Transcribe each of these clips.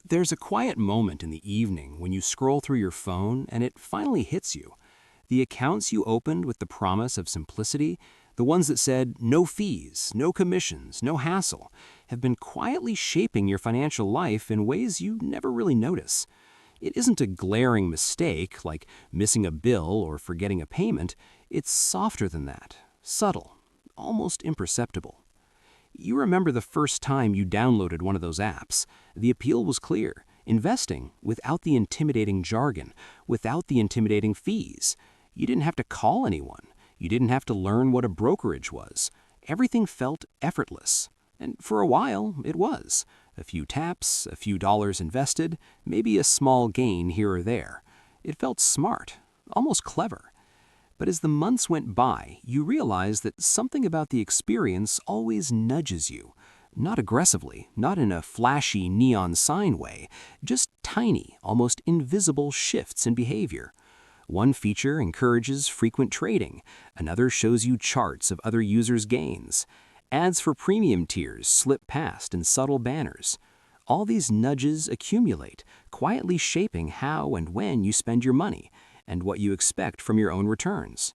There's a quiet moment in the evening when you scroll through your phone and it finally hits you. The accounts you opened with the promise of simplicity, the ones that said no fees, no commissions, no hassle, have been quietly shaping your financial life in ways you never really notice. It isn't a glaring mistake like missing a bill or forgetting a payment. It's softer than that, subtle, almost imperceptible. You remember the first time you downloaded one of those apps. The appeal was clear. Investing without the intimidating jargon, without the intimidating fees. You didn't have to call anyone. You didn't have to learn what a brokerage was. Everything felt effortless. And for a while, it was. A few taps, a few dollars invested, maybe a small gain here or there. It felt smart, almost clever. But as the months went by, you realized that something about the experience always nudges you. Not aggressively, not in a flashy neon sign way, just tiny, almost invisible shifts in behavior. One feature encourages frequent trading, another shows you charts of other users' gains. Ads for premium tiers slip past in subtle banners. All these nudges accumulate, quietly shaping how and when you spend your money, and what you expect from your own returns.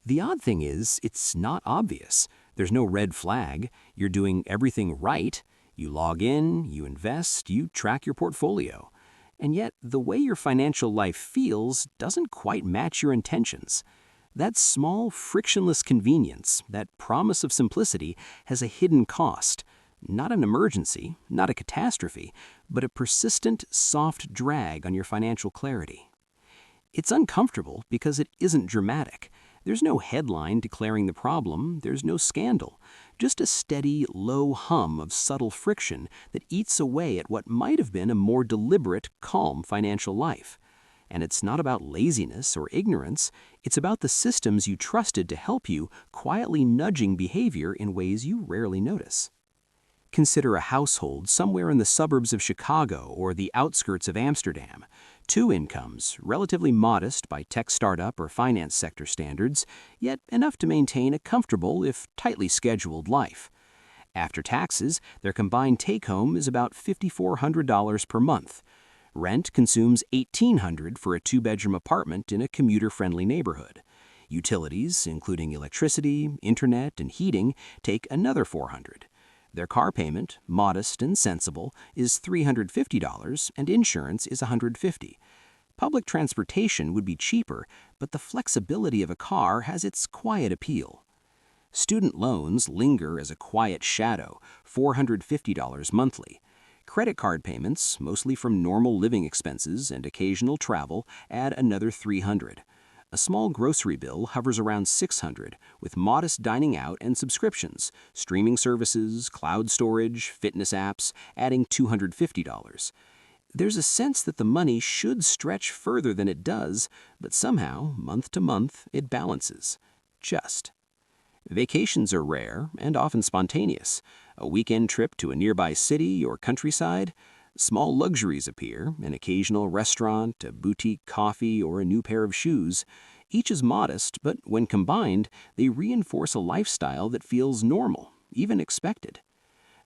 The odd thing is, it's not obvious. There's no red flag. You're doing everything right. You log in, you invest, you track your portfolio. And yet, the way your financial life feels doesn't quite match your intentions. That small, frictionless convenience, that promise of simplicity, has a hidden cost. Not an emergency, not a catastrophe, but a persistent, soft drag on your financial clarity. It's uncomfortable because it isn't dramatic. There's no headline declaring the problem, there's no scandal. Just a steady, low hum of subtle friction that eats away at what might have been a more deliberate, calm financial life. And it's not about laziness or ignorance, it's about the systems you trusted to help you quietly nudging behavior in ways you rarely notice. Consider a household somewhere in the suburbs of Chicago or the outskirts of Amsterdam. Two incomes, relatively modest by tech startup or finance sector standards, yet enough to maintain a comfortable, if tightly scheduled, life. After taxes, their combined take-home is about $5,400 per month. Rent consumes $1,800 for a two-bedroom apartment in a commuter-friendly neighborhood. Utilities, including electricity, internet, and heating, take another $400. Their car payment, modest and sensible, is $350 and insurance is $150. Public transportation would be cheaper, but the flexibility of a car has its quiet appeal. Student loans linger as a quiet shadow, $450 monthly. Credit card payments, mostly from normal living expenses and occasional travel, add another $300. A small grocery bill hovers around $600, with modest dining out and subscriptions, streaming services, cloud storage, fitness apps, adding $250. There's a sense that the money should stretch further than it does, but somehow, month to month, it balances. Just. Vacations are rare and often spontaneous. A weekend trip to a nearby city or countryside. Small luxuries appear, an occasional restaurant, a boutique coffee, or a new pair of shoes. Each is modest, but when combined, they reinforce a lifestyle that feels normal, even expected.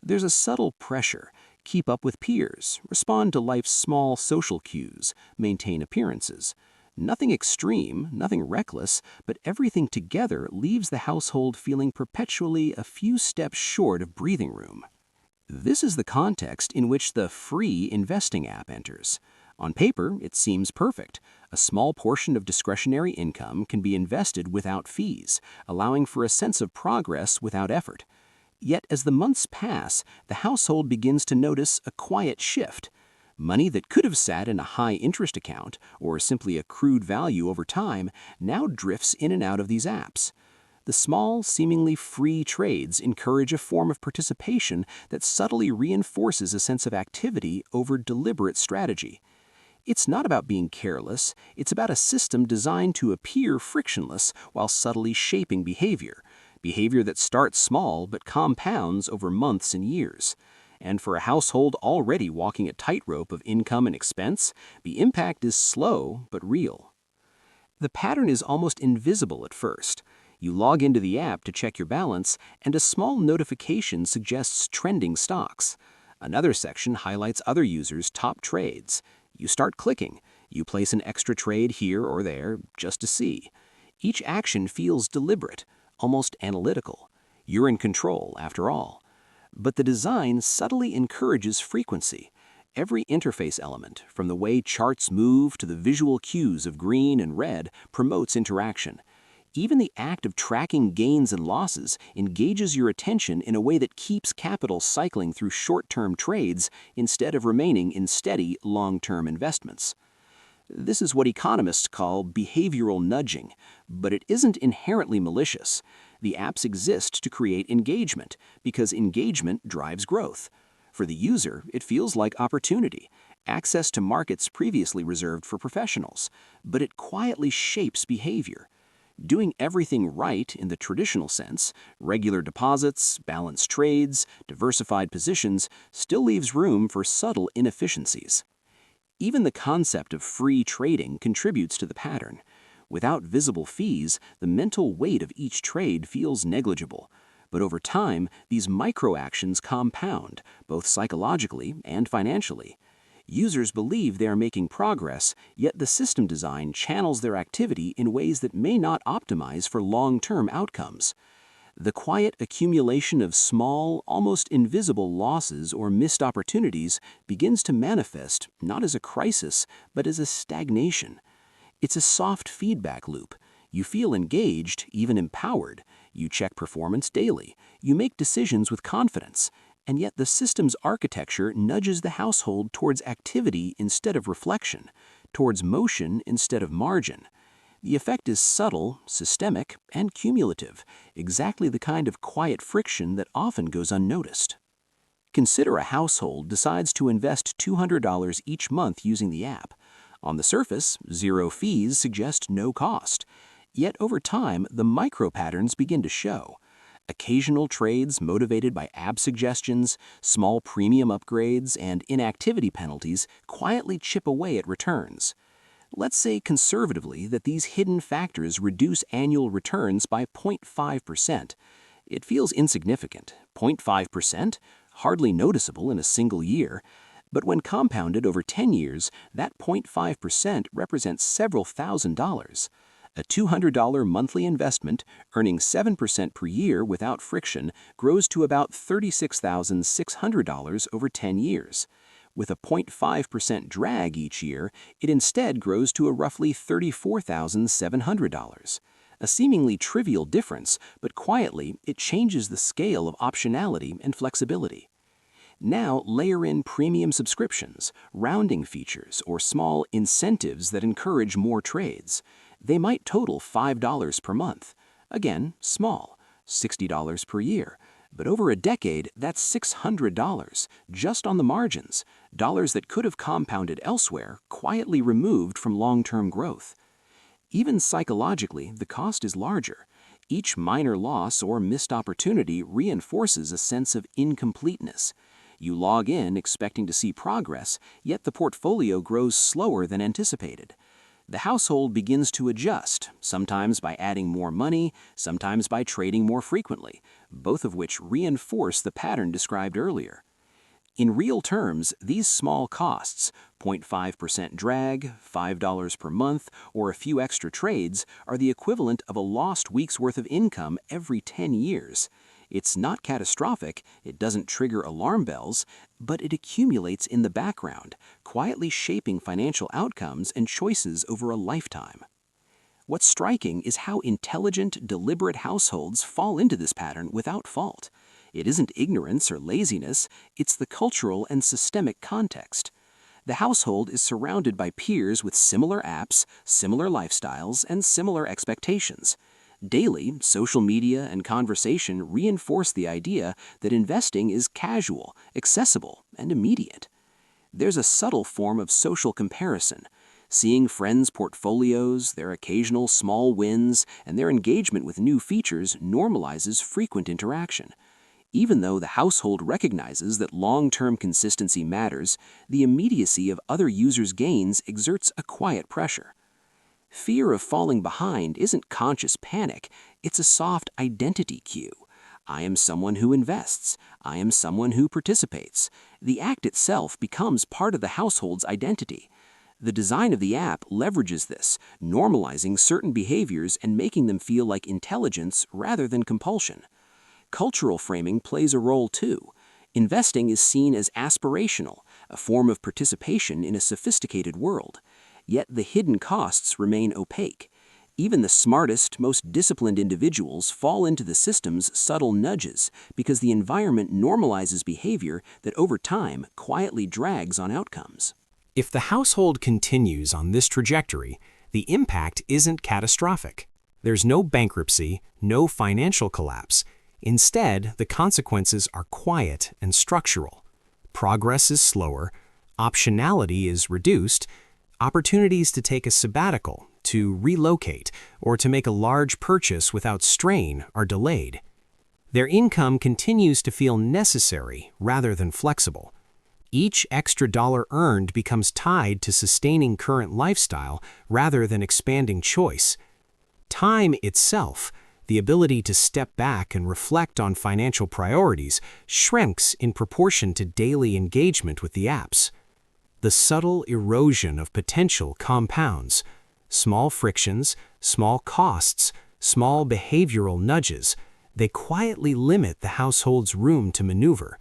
There's a subtle pressure. Keep up with peers, respond to life's small social cues, maintain appearances. Nothing extreme, nothing reckless, but everything together leaves the household feeling perpetually a few steps short of breathing room. This is the context in which the free investing app enters. On paper, it seems perfect. A small portion of discretionary income can be invested without fees, allowing for a sense of progress without effort. Yet as the months pass, the household begins to notice a quiet shift. Money that could have sat in a high-interest account, or simply accrued value over time, now drifts in and out of these apps. The small, seemingly free trades encourage a form of participation that subtly reinforces a sense of activity over deliberate strategy. It's not about being careless, it's about a system designed to appear frictionless while subtly shaping behavior that starts small but compounds over months and years. And for a household already walking a tightrope of income and expense, the impact is slow but real. The pattern is almost invisible at first. You log into the app to check your balance, and a small notification suggests trending stocks. Another section highlights other users' top trades. You start clicking. You place an extra trade here or there just to see. Each action feels deliberate, almost analytical. You're in control, after all. But the design subtly encourages frequency. Every interface element, from the way charts move to the visual cues of green and red, promotes interaction. Even the act of tracking gains and losses engages your attention in a way that keeps capital cycling through short-term trades instead of remaining in steady, long-term investments. This is what economists call behavioral nudging, but it isn't inherently malicious. The apps exist to create engagement, because engagement drives growth. For the user, it feels like opportunity, access to markets previously reserved for professionals, but it quietly shapes behavior. Doing everything right in the traditional sense, regular deposits, balanced trades, diversified positions, still leaves room for subtle inefficiencies. Even the concept of free trading contributes to the pattern. Without visible fees, the mental weight of each trade feels negligible. But over time, these micro-actions compound, both psychologically and financially. Users believe they are making progress, yet the system design channels their activity in ways that may not optimize for long-term outcomes. The quiet accumulation of small, almost invisible losses or missed opportunities begins to manifest not as a crisis, but as a stagnation. It's a soft feedback loop. You feel engaged, even empowered. You check performance daily. You make decisions with confidence. And yet the system's architecture nudges the household towards activity instead of reflection, towards motion instead of margin. The effect is subtle, systemic, and cumulative, exactly the kind of quiet friction that often goes unnoticed. Consider a household decides to invest $200 each month using the app. On the surface, zero fees suggest no cost. Yet over time, the micro-patterns begin to show. Occasional trades motivated by app suggestions, small premium upgrades, and inactivity penalties quietly chip away at returns. Let's say conservatively that these hidden factors reduce annual returns by 0.5%. It feels insignificant. 0.5%? Hardly noticeable in a single year. But when compounded over 10 years, that 0.5% represents several $1,000s. A $200 monthly investment, earning 7% per year without friction, grows to about $36,600 over 10 years. With a 0.5% drag each year, it instead grows to a roughly $34,700. A seemingly trivial difference, but quietly it changes the scale of optionality and flexibility. Now layer in premium subscriptions, rounding features, or small incentives that encourage more trades. They might total $5 per month. Again, small, $60 per year. But over a decade, that's $600, just on the margins, dollars that could have compounded elsewhere, quietly removed from long-term growth. Even psychologically, the cost is larger. Each minor loss or missed opportunity reinforces a sense of incompleteness. You log in expecting to see progress, yet the portfolio grows slower than anticipated. The household begins to adjust, sometimes by adding more money, sometimes by trading more frequently, both of which reinforce the pattern described earlier. In real terms, these small costs, 0.5% drag, $5 per month, or a few extra trades, are the equivalent of a lost week's worth of income every 10 years. It's not catastrophic, it doesn't trigger alarm bells, but it accumulates in the background, quietly shaping financial outcomes and choices over a lifetime. What's striking is how intelligent, deliberate households fall into this pattern without fault. It isn't ignorance or laziness, it's the cultural and systemic context. The household is surrounded by peers with similar apps, similar lifestyles, and similar expectations. Daily, social media and conversation reinforce the idea that investing is casual, accessible, and immediate. There's a subtle form of social comparison. Seeing friends' portfolios, their occasional small wins, and their engagement with new features normalizes frequent interaction. Even though the household recognizes that long-term consistency matters, the immediacy of other users' gains exerts a quiet pressure. Fear of falling behind isn't conscious panic, it's a soft identity cue. I am someone who invests. I am someone who participates. The act itself becomes part of the household's identity. The design of the app leverages this, normalizing certain behaviors and making them feel like intelligence rather than compulsion. Cultural framing plays a role too. Investing is seen as aspirational, a form of participation in a sophisticated world. Yet the hidden costs remain opaque. Even the smartest, most disciplined individuals fall into the system's subtle nudges because the environment normalizes behavior that over time quietly drags on outcomes. If the household continues on this trajectory, the impact isn't catastrophic. There's no bankruptcy, no financial collapse. Instead, the consequences are quiet and structural. Progress is slower, optionality is reduced, opportunities to take a sabbatical, to relocate, or to make a large purchase without strain are delayed. Their income continues to feel necessary rather than flexible. Each extra dollar earned becomes tied to sustaining current lifestyle rather than expanding choice. Time itself, the ability to step back and reflect on financial priorities, shrinks in proportion to daily engagement with the apps. The subtle erosion of potential compounds. Small frictions, small costs, small behavioral nudges, they quietly limit the household's room to maneuver.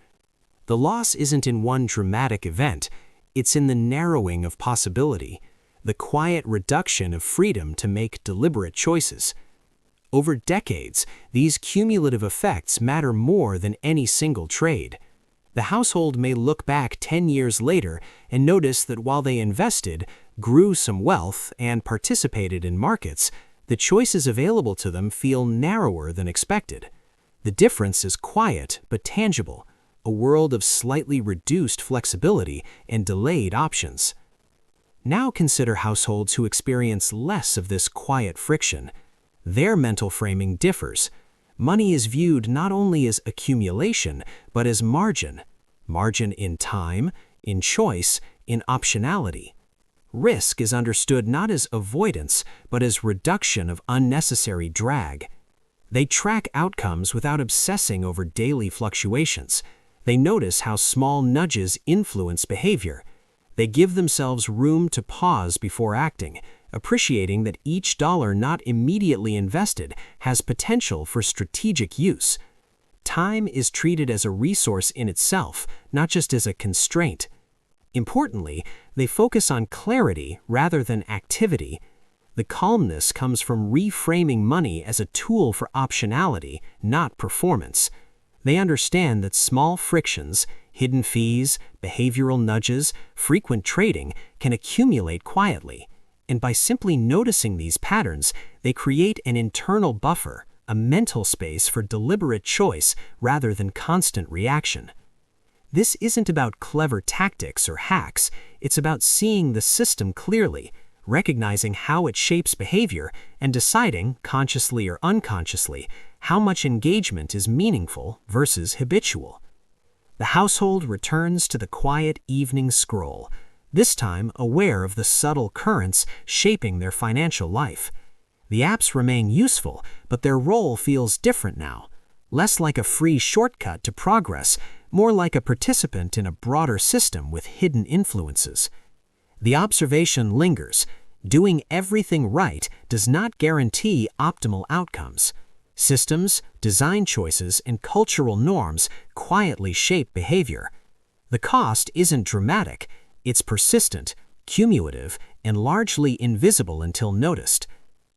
The loss isn't in one dramatic event, it's in the narrowing of possibility, the quiet reduction of freedom to make deliberate choices. Over decades, these cumulative effects matter more than any single trade. The household may look back 10 years later and notice that while they invested, grew some wealth, and participated in markets, the choices available to them feel narrower than expected. The difference is quiet but tangible, a world of slightly reduced flexibility and delayed options. Now consider households who experience less of this quiet friction. Their mental framing differs. Money is viewed not only as accumulation, but as margin. Margin in time, in choice, in optionality. Risk is understood not as avoidance, but as reduction of unnecessary drag. They track outcomes without obsessing over daily fluctuations. They notice how small nudges influence behavior. They give themselves room to pause before acting, appreciating that each dollar not immediately invested has potential for strategic use. Time is treated as a resource in itself, not just as a constraint. Importantly, they focus on clarity rather than activity. The calmness comes from reframing money as a tool for optionality, not performance. They understand that small frictions, hidden fees, behavioral nudges, frequent trading can accumulate quietly. And by simply noticing these patterns, they create an internal buffer, a mental space for deliberate choice rather than constant reaction. This isn't about clever tactics or hacks, it's about seeing the system clearly, recognizing how it shapes behavior, and deciding, consciously or unconsciously, how much engagement is meaningful versus habitual. The household returns to the quiet evening scroll, this time aware of the subtle currents shaping their financial life. The apps remain useful, but their role feels different now. Less like a free shortcut to progress, more like a participant in a broader system with hidden influences. The observation lingers. Doing everything right does not guarantee optimal outcomes. Systems, design choices, and cultural norms quietly shape behavior. The cost isn't dramatic, it's persistent, cumulative, and largely invisible until noticed.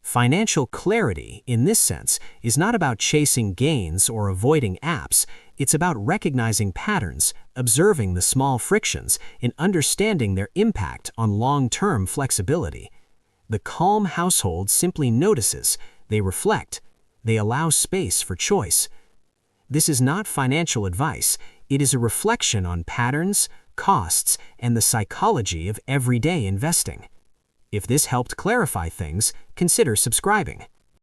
Financial clarity, in this sense, is not about chasing gains or avoiding apps. It's about recognizing patterns, observing the small frictions, and understanding their impact on long-term flexibility. The calm household simply notices, they reflect, they allow space for choice. This is not financial advice, it is a reflection on patterns, costs, and the psychology of everyday investing. If this helped clarify things, consider subscribing.